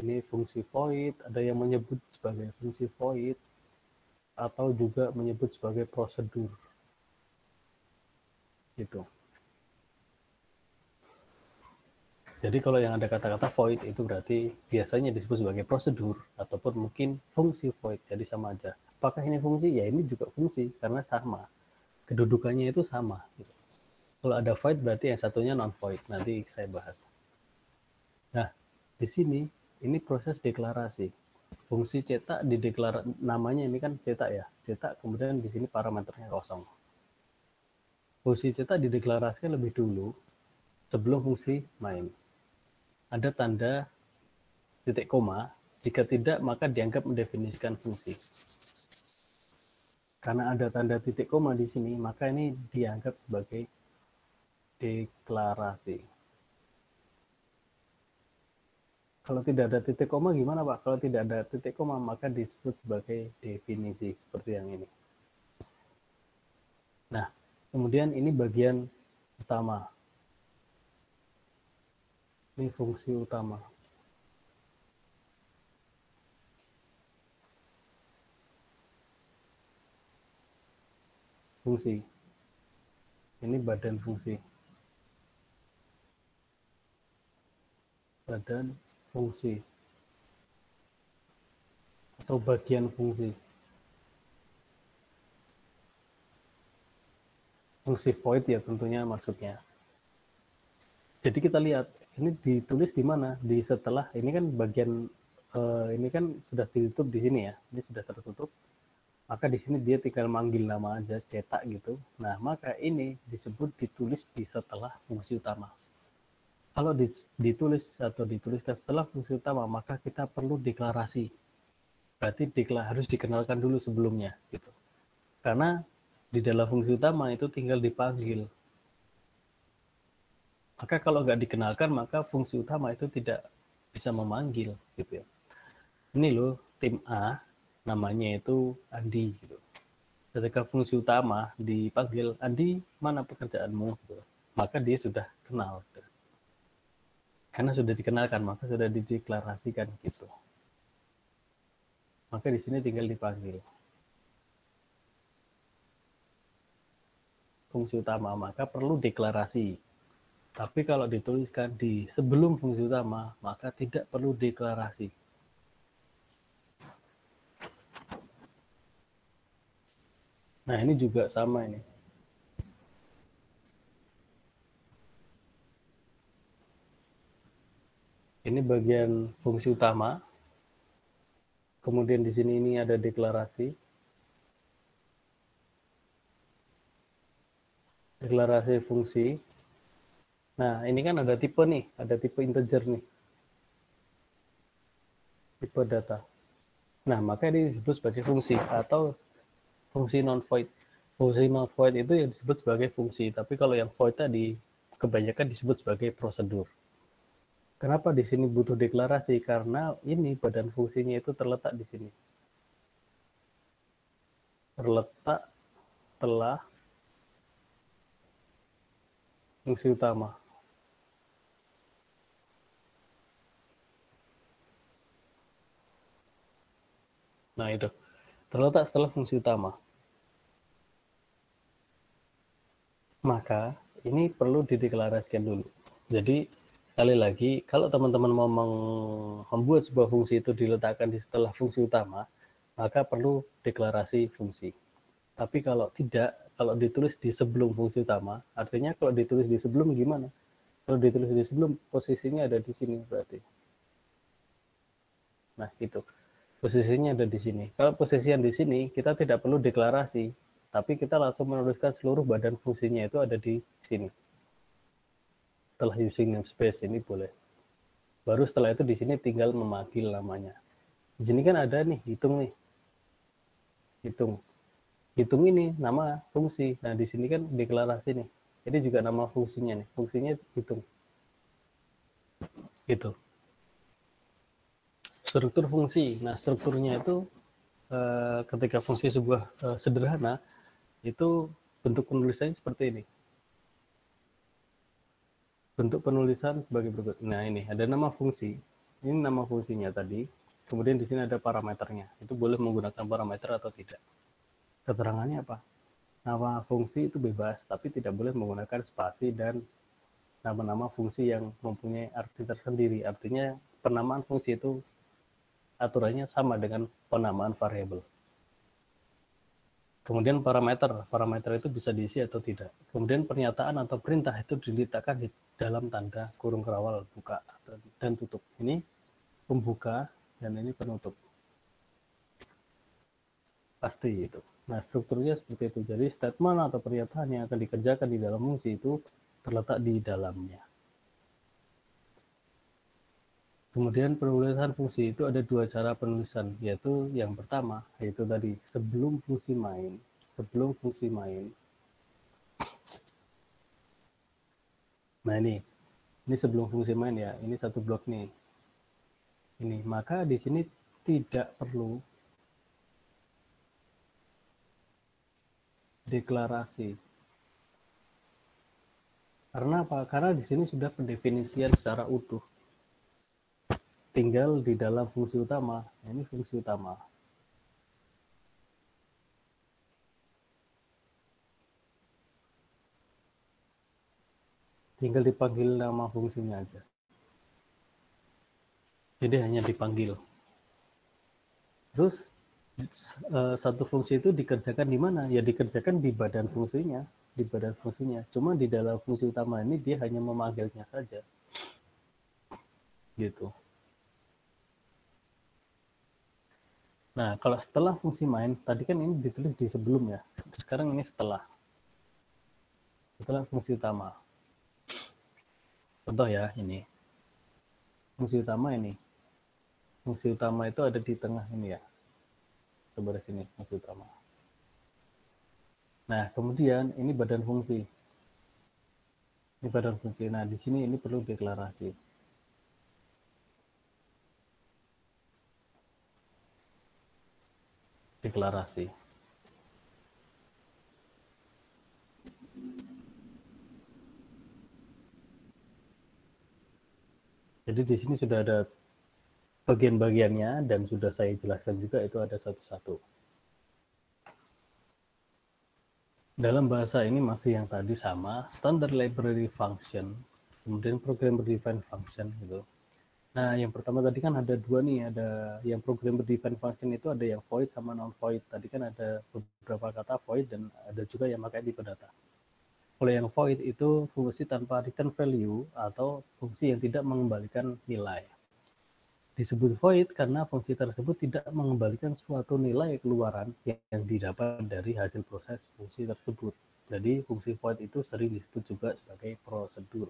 ini fungsi void, ada yang menyebut sebagai fungsi void atau juga menyebut sebagai prosedur. Gitu. Jadi kalau yang ada kata-kata void itu berarti biasanya disebut sebagai prosedur ataupun mungkin fungsi void, jadi sama aja. Apakah ini fungsi? Ya ini juga fungsi karena sama. Kedudukannya itu sama. Gitu. Kalau ada void berarti yang satunya non void. Nanti saya bahas. Nah, di sini ini proses deklarasi. Fungsi cetak namanya ini kan cetak ya. Cetak kemudian di sini parameternya kosong. Fungsi cetak dideklarasikan lebih dulu sebelum fungsi main. Ada tanda titik koma, jika tidak maka dianggap mendefinisikan fungsi. Karena ada tanda titik koma di sini, maka ini dianggap sebagai deklarasi. Kalau tidak ada titik koma gimana Pak? Kalau tidak ada titik koma maka disebut sebagai definisi seperti yang ini. Nah, kemudian ini bagian utama. Ini fungsi utama. Fungsi. Ini badan fungsi. Badan fungsi. Atau bagian fungsi. Fungsi void ya tentunya maksudnya. Jadi kita lihat ini ditulis di mana? Di setelah ini kan bagian ini kan sudah ditutup di sini ya. Ini sudah tertutup. Maka di sini dia tinggal manggil nama aja, cetak gitu. Nah, maka ini disebut ditulis di setelah fungsi utama. Kalau ditulis atau dituliskan setelah fungsi utama, maka kita perlu deklarasi. Berarti harus dikenalkan dulu sebelumnya gitu. Karena di dalam fungsi utama itu tinggal dipanggil. Maka kalau nggak dikenalkan, maka fungsi utama itu tidak bisa memanggil gitu ya. Ini loh tim A namanya itu Andi gitu. Ketika fungsi utama dipanggil, Andi, mana pekerjaanmu? Gitu. Maka dia sudah kenal. Gitu. Karena sudah dikenalkan, maka sudah dideklarasikan gitu. Maka di sini tinggal dipanggil. Fungsi utama, maka perlu deklarasi. Tapi kalau dituliskan di sebelum fungsi utama, maka tidak perlu deklarasi. Nah, ini juga sama ini. Ini bagian fungsi utama. Kemudian di sini ini ada deklarasi. Deklarasi fungsi. Nah, ini kan ada tipe nih, ada tipe integer nih. Tipe data. Nah, maka ini disebut sebagai fungsi atau fungsi non-void. Fungsi non-void itu yang disebut sebagai fungsi, tapi kalau yang void tadi kebanyakan disebut sebagai prosedur. Kenapa di sini butuh deklarasi? Karena ini badan fungsinya itu terletak di sini. Terletak setelah fungsi utama. Nah, itu. Terletak setelah fungsi utama. Maka, ini perlu dideklarasikan dulu. Jadi, sekali lagi, kalau teman-teman mau membuat sebuah fungsi itu diletakkan di setelah fungsi utama, maka perlu deklarasi fungsi. Tapi kalau tidak, kalau ditulis di sebelum fungsi utama, artinya kalau ditulis di sebelum gimana? Kalau ditulis di sebelum, posisinya ada di sini berarti. Nah, gitu. Posisinya ada di sini. Kalau posisinya di sini, kita tidak perlu deklarasi, tapi kita langsung menuliskan seluruh badan fungsinya itu ada di sini. Setelah using namespace ini boleh. Baru setelah itu di sini tinggal memanggil namanya. Di sini kan ada nih, hitung nih. Hitung. Hitung ini nama fungsi. Nah, di sini kan deklarasi nih. Ini juga nama fungsinya nih. Fungsinya hitung. Gitu. Struktur fungsi. Nah, strukturnya itu ketika fungsi sebuah sederhana, itu bentuk penulisannya seperti ini. Bentuk penulisan sebagai berikut. Nah, ini ada nama fungsi. Ini nama fungsinya tadi. Kemudian di sini ada parameternya. Itu boleh menggunakan parameter atau tidak. Keterangannya apa? Nama fungsi itu bebas, tapi tidak boleh menggunakan spasi dan nama-nama fungsi yang mempunyai arti tersendiri. Artinya penamaan fungsi itu aturannya sama dengan penamaan variabel. Kemudian parameter itu bisa diisi atau tidak. Kemudian pernyataan atau perintah itu diletakkan di dalam tanda kurung kerawal buka dan tutup. Ini pembuka dan ini penutup. Pasti itu. Nah, strukturnya seperti itu. Jadi statement atau pernyataan yang akan dikerjakan di dalam fungsi itu terletak di dalamnya. Kemudian penulisan fungsi itu ada dua cara penulisan, yaitu yang pertama, yaitu tadi sebelum fungsi main. Sebelum fungsi main. Nah, ini sebelum fungsi main ya, ini satu blok nih. Ini, maka di sini tidak perlu deklarasi. Karena apa? Karena di sini sudah pendefinisian secara utuh. Tinggal di dalam fungsi utama. Ini fungsi utama. Tinggal dipanggil nama fungsinya aja. Jadi hanya dipanggil. Terus satu fungsi itu dikerjakan di mana? Ya dikerjakan di badan fungsinya, di badan fungsinya. Cuma di dalam fungsi utama ini dia hanya memanggilnya saja. Gitu. Nah, kalau setelah fungsi main, tadi kan ini ditulis di sebelum ya. Sekarang ini setelah. Setelah fungsi utama. Contoh ya, ini. Fungsi utama ini. Fungsi utama itu ada di tengah ini ya. Coba di sini, fungsi utama. Nah, kemudian ini badan fungsi. Ini badan fungsi. Nah, di sini ini perlu deklarasi. Deklarasi. Jadi di sini sudah ada bagian-bagiannya dan sudah saya jelaskan juga itu ada satu-satu. Dalam bahasa ini masih yang tadi sama, standard library function, kemudian programmer defined function gitu. Nah, yang pertama tadi kan ada dua nih, ada yang programmer defined function itu ada yang void sama non void. Tadi kan ada beberapa kata void dan ada juga yang pakai tipe data. Kalau yang void itu fungsi tanpa return value atau fungsi yang tidak mengembalikan nilai. Disebut void karena fungsi tersebut tidak mengembalikan suatu nilai keluaran yang didapat dari hasil proses fungsi tersebut. Jadi fungsi void itu sering disebut juga sebagai prosedur.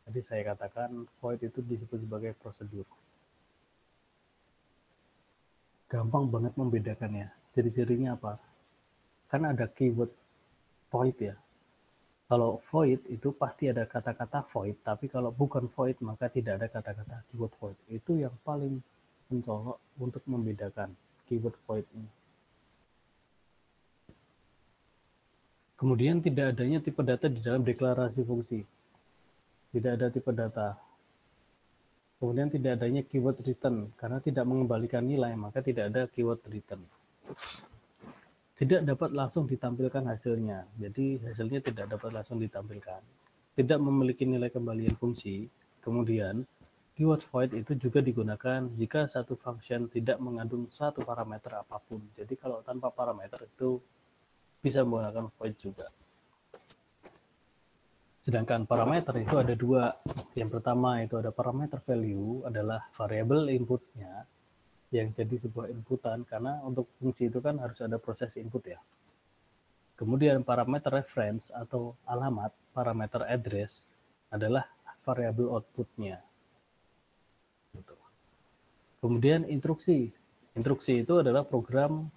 Jadi saya katakan void itu disebut sebagai prosedur. Gampang banget membedakannya. Jadi cirinya apa? Kan ada keyword void ya. Kalau void itu pasti ada kata-kata void, tapi kalau bukan void maka tidak ada kata-kata keyword void. Itu yang paling mencolok untuk membedakan keyword void ini. Kemudian tidak adanya tipe data di dalam deklarasi fungsi. Tidak ada tipe data. Kemudian tidak adanya keyword return, karena tidak mengembalikan nilai, maka tidak ada keyword return. Tidak dapat langsung ditampilkan hasilnya, jadi hasilnya tidak dapat langsung ditampilkan. Tidak memiliki nilai kembalian fungsi. Kemudian, keyword void itu juga digunakan jika satu function tidak mengandung satu parameter apapun. Jadi kalau tanpa parameter itu bisa menggunakan void juga. Sedangkan parameter itu ada dua. Yang pertama itu ada parameter value, adalah variabel inputnya yang jadi sebuah inputan, karena untuk fungsi itu kan harus ada proses input ya. Kemudian parameter reference atau alamat, parameter address adalah variabel outputnya. Kemudian instruksi. Instruksi itu adalah program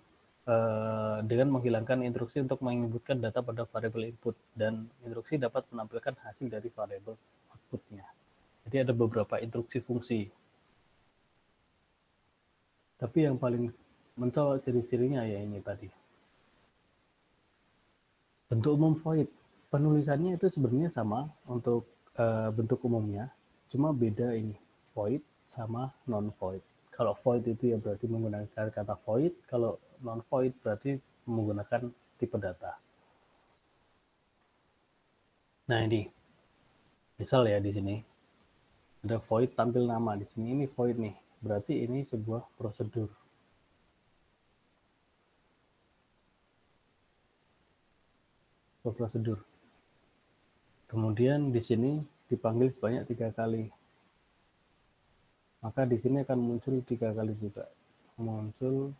dengan menghilangkan instruksi untuk menginputkan data pada variabel input, dan instruksi dapat menampilkan hasil dari variabel outputnya. Jadi ada beberapa instruksi fungsi. Tapi yang paling mencolok ciri-cirinya ya ini tadi. Bentuk umum void. Penulisannya itu sebenarnya sama untuk bentuk umumnya, cuma beda ini, void sama non void. Kalau void itu ya berarti menggunakan kata void, kalau non void berarti menggunakan tipe data. Nah ini, misal ya di sini ada void tampil nama, di sini ini void nih, berarti ini sebuah prosedur. Prosedur. Kemudian di sini dipanggil sebanyak 3 kali. Maka di sini akan muncul 3 kali juga. Muncul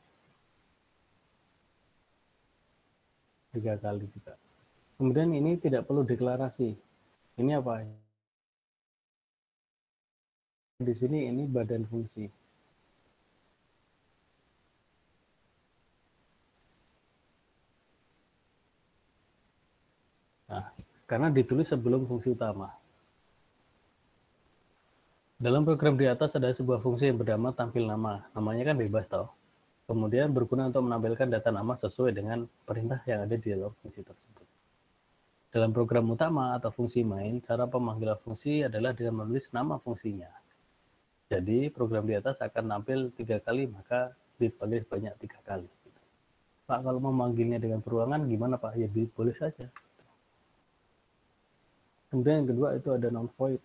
3 kali juga. Kemudian ini tidak perlu deklarasi. Ini apa? Di sini ini badan fungsi. Nah, karena ditulis sebelum fungsi utama. Dalam program di atas ada sebuah fungsi yang bernama tampil nama. Namanya kan bebas toh. Kemudian berguna untuk menampilkan data nama sesuai dengan perintah yang ada di dalam fungsi tersebut. Dalam program utama atau fungsi main, cara pemanggilan fungsi adalah dengan menulis nama fungsinya. Jadi program di atas akan tampil 3 kali, maka dipanggil sebanyak 3 kali. Pak, kalau memanggilnya dengan peruangan gimana Pak? Ya boleh saja. Kemudian yang kedua itu ada non-void.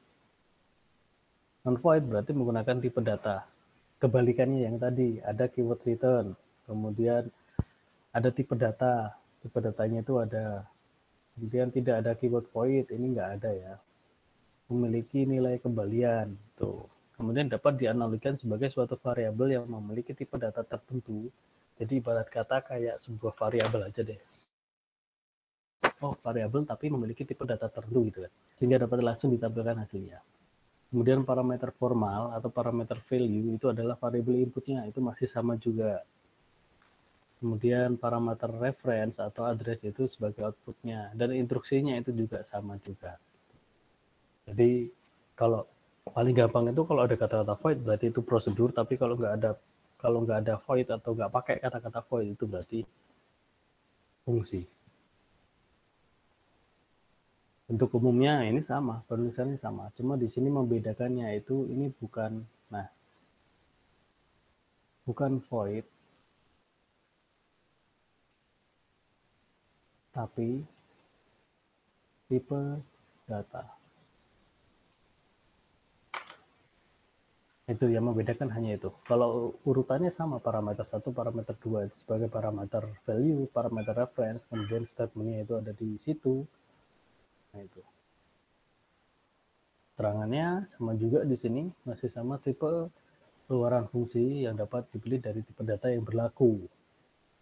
Non-void berarti menggunakan tipe data. Kebalikannya yang tadi, ada keyword return. Kemudian ada tipe data. Tipe datanya itu ada. Kemudian tidak ada keyword void, ini nggak ada ya. Memiliki nilai kembalian. Tuh. Kemudian dapat dianalogikan sebagai suatu variabel yang memiliki tipe data tertentu. Jadi ibarat kata kayak sebuah variabel aja deh. Oh, variabel tapi memiliki tipe data tertentu gitu kan. Sehingga dapat langsung ditampilkan hasilnya. Kemudian parameter formal atau parameter value itu adalah variabel inputnya, itu masih sama juga. Kemudian parameter reference atau address itu sebagai outputnya, dan instruksinya itu juga sama juga. Jadi kalau paling gampang itu kalau ada kata-kata void berarti itu prosedur, tapi kalau nggak ada void atau nggak pakai kata-kata void itu berarti fungsi. Bentuk umumnya ini sama, penulisannya sama. Cuma di sini membedakannya itu ini bukan, nah, bukan void, tapi tipe data. Itu yang membedakan hanya itu. Kalau urutannya sama, parameter 1, parameter 2 itu sebagai parameter value, parameter reference, kemudian statementnya itu ada di situ. Nah itu. Terangannya sama juga di sini, masih sama tipe keluaran fungsi yang dapat dipilih dari tipe data yang berlaku.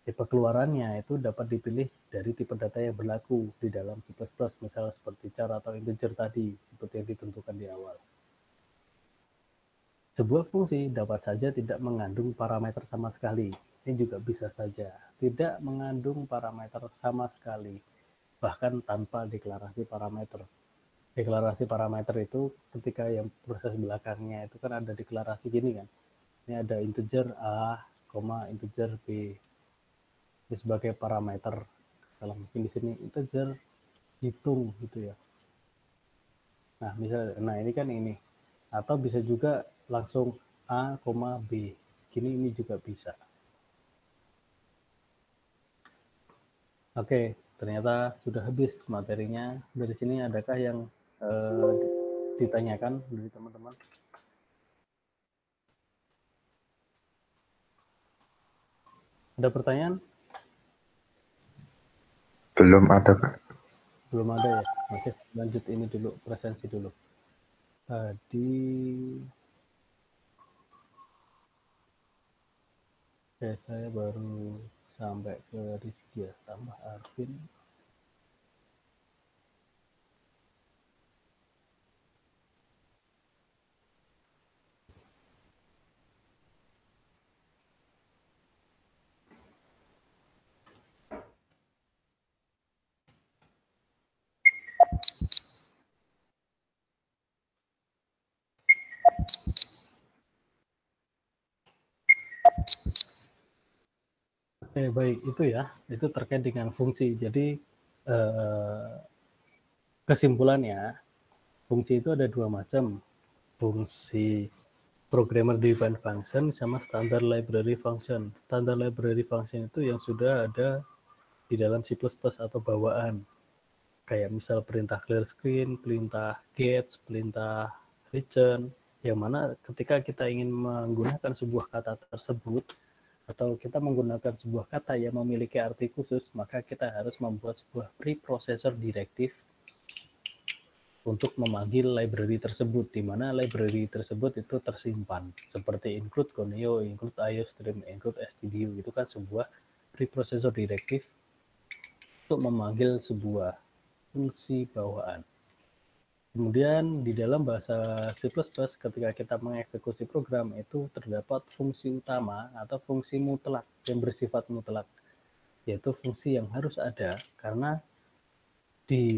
Tipe keluarannya itu dapat dipilih dari tipe data yang berlaku di dalam C++, misalnya seperti char atau integer tadi, seperti yang ditentukan di awal. Sebuah fungsi dapat saja tidak mengandung parameter sama sekali. Ini juga bisa saja tidak mengandung parameter sama sekali, bahkan tanpa deklarasi parameter. Deklarasi parameter itu ketika yang proses belakangnya itu kan ada deklarasi gini kan. Ini ada integer A, integer B. Ini sebagai parameter. Kalau mungkin di sini integer hitung gitu ya. Nah, ini kan ini. Atau bisa juga langsung A, B. Gini ini juga bisa. Oke, ternyata sudah habis materinya. Dari sini adakah yang ditanyakan dari teman-teman? Ada pertanyaan? Belum ada, Pak. Belum ada ya? Oke, lanjut ini dulu, presensi dulu. Tadi saya baru sampai ke Rizky ya, tambah Arvin. Oke, baik, itu ya, itu terkait dengan fungsi. Jadi kesimpulannya, fungsi itu ada dua macam. Fungsi programmer defined function sama standard library function. Standard library function itu yang sudah ada di dalam C++ atau bawaan. Kayak misal perintah clear screen, perintah get, perintah return, yang mana ketika kita ingin menggunakan sebuah kata tersebut, atau kita menggunakan sebuah kata yang memiliki arti khusus, maka kita harus membuat sebuah preprocessor directive untuk memanggil library tersebut, di mana library tersebut itu tersimpan, seperti include Conio, include IOStream, include stdio, itu kan sebuah preprocessor directive untuk memanggil sebuah fungsi bawaan. Kemudian di dalam bahasa C++ ketika kita mengeksekusi program itu terdapat fungsi utama atau fungsi mutlak yang bersifat mutlak, yaitu fungsi yang harus ada karena di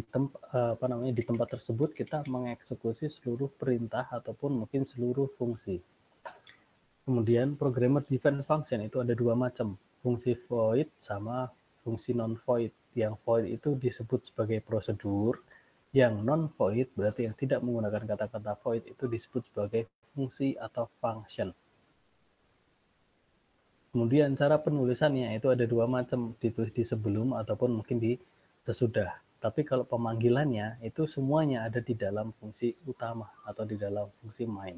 tempat tersebut kita mengeksekusi seluruh perintah ataupun mungkin seluruh fungsi. Kemudian programmer defined function itu ada dua macam, fungsi void sama fungsi non void. Yang void itu disebut sebagai prosedur, yang non-void berarti yang tidak menggunakan kata-kata void itu disebut sebagai fungsi atau function. Kemudian cara penulisannya itu ada dua macam, ditulis di sebelum ataupun mungkin di sesudah. Tapi kalau pemanggilannya itu semuanya ada di dalam fungsi utama atau di dalam fungsi main.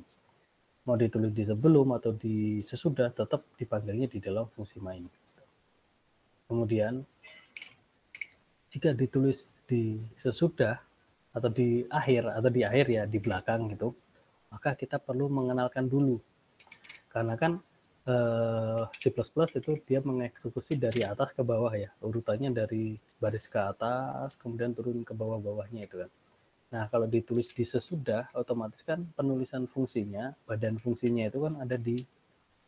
Mau ditulis di sebelum atau di sesudah tetap dipanggilnya di dalam fungsi main. Kemudian jika ditulis di sesudah atau di akhir ya di belakang gitu, maka kita perlu mengenalkan dulu, karena kan C++ itu dia mengeksekusi dari atas ke bawah ya, urutannya dari baris ke atas kemudian turun ke bawah-bawahnya itu kan. Nah kalau ditulis di sesudah, otomatis kan penulisan fungsinya, badan fungsinya itu kan ada di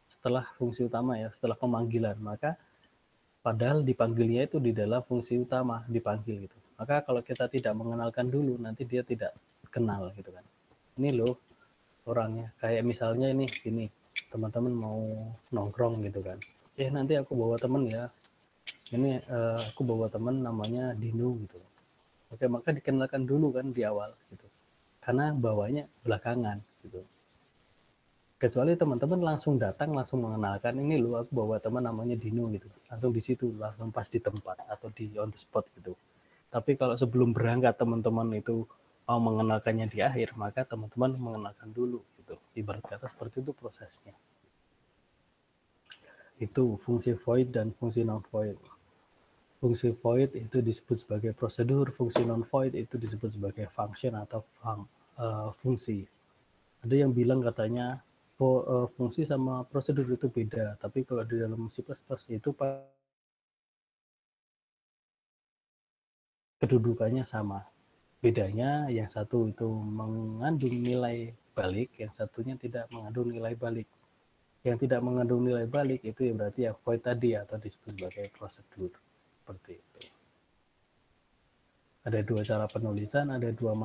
setelah fungsi utama ya, setelah pemanggilan, maka padahal dipanggilnya itu di dalam fungsi utama dipanggil gitu. Maka kalau kita tidak mengenalkan dulu, nanti dia tidak kenal gitu kan. Ini loh orangnya, kayak misalnya ini teman-teman mau nongkrong gitu kan. Nanti aku bawa temen ya. Ini aku bawa temen namanya Dino gitu. Oke, maka dikenalkan dulu kan di awal gitu. Karena bawanya belakangan gitu. Kecuali teman-teman langsung datang langsung mengenalkan, ini loh aku bawa teman namanya Dino gitu. Langsung di situ, langsung pas di tempat atau di on the spot gitu. Tapi kalau sebelum berangkat teman-teman itu mau mengenalkannya di akhir, maka teman-teman mengenalkan dulu gitu. Ibarat kata seperti itu prosesnya. Itu fungsi void dan fungsi non void. Fungsi void itu disebut sebagai prosedur, fungsi non void itu disebut sebagai function atau fungsi. Ada yang bilang katanya fungsi sama prosedur itu beda, tapi kalau di dalam C++ itu kedudukannya sama. Bedanya yang satu itu mengandung nilai balik, yang satunya tidak mengandung nilai balik. Yang tidak mengandung nilai balik itu ya berarti ya void tadi atau disebut sebagai prosedur. Seperti itu. Ada dua cara penulisan, ada dua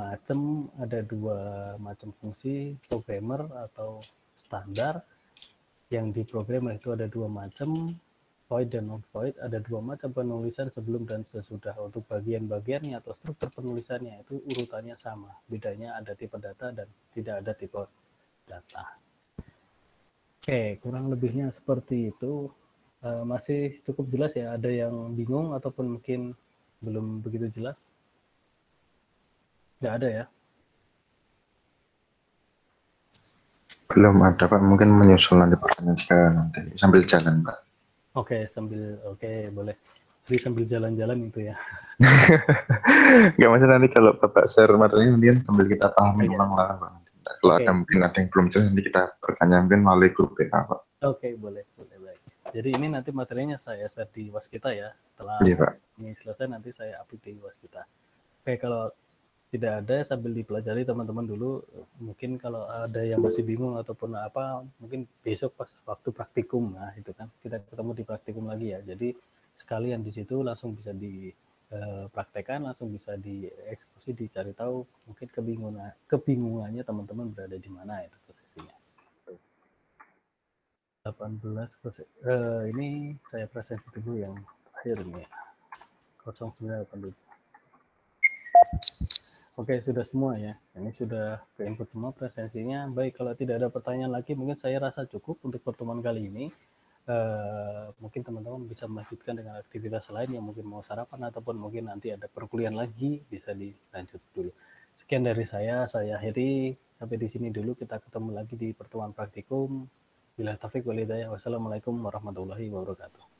macam fungsi, programmer atau standar. Yang di programmer itu ada dua macam, void dan non void. Ada dua macam penulisan sebelum dan sesudah. Untuk bagian-bagiannya atau struktur penulisannya itu urutannya sama. Bedanya ada tipe data dan tidak ada tipe data. Oke, kurang lebihnya seperti itu. Masih cukup jelas ya? Ada yang bingung ataupun mungkin belum begitu jelas? Nggak ada ya? Belum ada Pak, mungkin menyusul nanti pertanyaan sekarang nanti sambil jalan Pak. Oke, boleh. Jadi sambil jalan-jalan itu ya. Nggak masalah, nanti kalau Bapak share materi nanti kan sambil kita pahami Iya. ulang lah Pak. Kalau ada Oke, mungkin ada yang belum jelas nanti kita bertanya mungkin melalui grup ya Pak. oke, boleh, baik. Jadi ini nanti materinya saya share di Waskita ya. Setelah Iya Pak. ini selesai nanti saya upload di Waskita. Oke, kalau tidak ada sambil dipelajari teman-teman dulu. Mungkin kalau ada yang masih bingung ataupun apa, mungkin besok pas waktu praktikum, nah itu kan kita ketemu di praktikum lagi ya. Jadi sekalian di situ langsung bisa dipraktekkan, langsung bisa dieksekusi, dicari tahu mungkin kebingungannya teman-teman berada di mana itu posisinya. 18 ini saya presentasi dulu yang terakhir ini ya. 0987. Oke, sudah semua ya. Ini sudah ke input semua presensinya. Baik, kalau tidak ada pertanyaan lagi, mungkin saya rasa cukup untuk pertemuan kali ini. Mungkin teman-teman bisa melanjutkan dengan aktivitas lain yang mungkin mau sarapan ataupun mungkin nanti ada perkuliahan lagi, bisa dilanjut dulu. Sekian dari saya akhiri sampai di sini dulu. Kita ketemu lagi di pertemuan praktikum. Bila taufiq wal hidayah. Wassalamualaikum warahmatullahi wabarakatuh.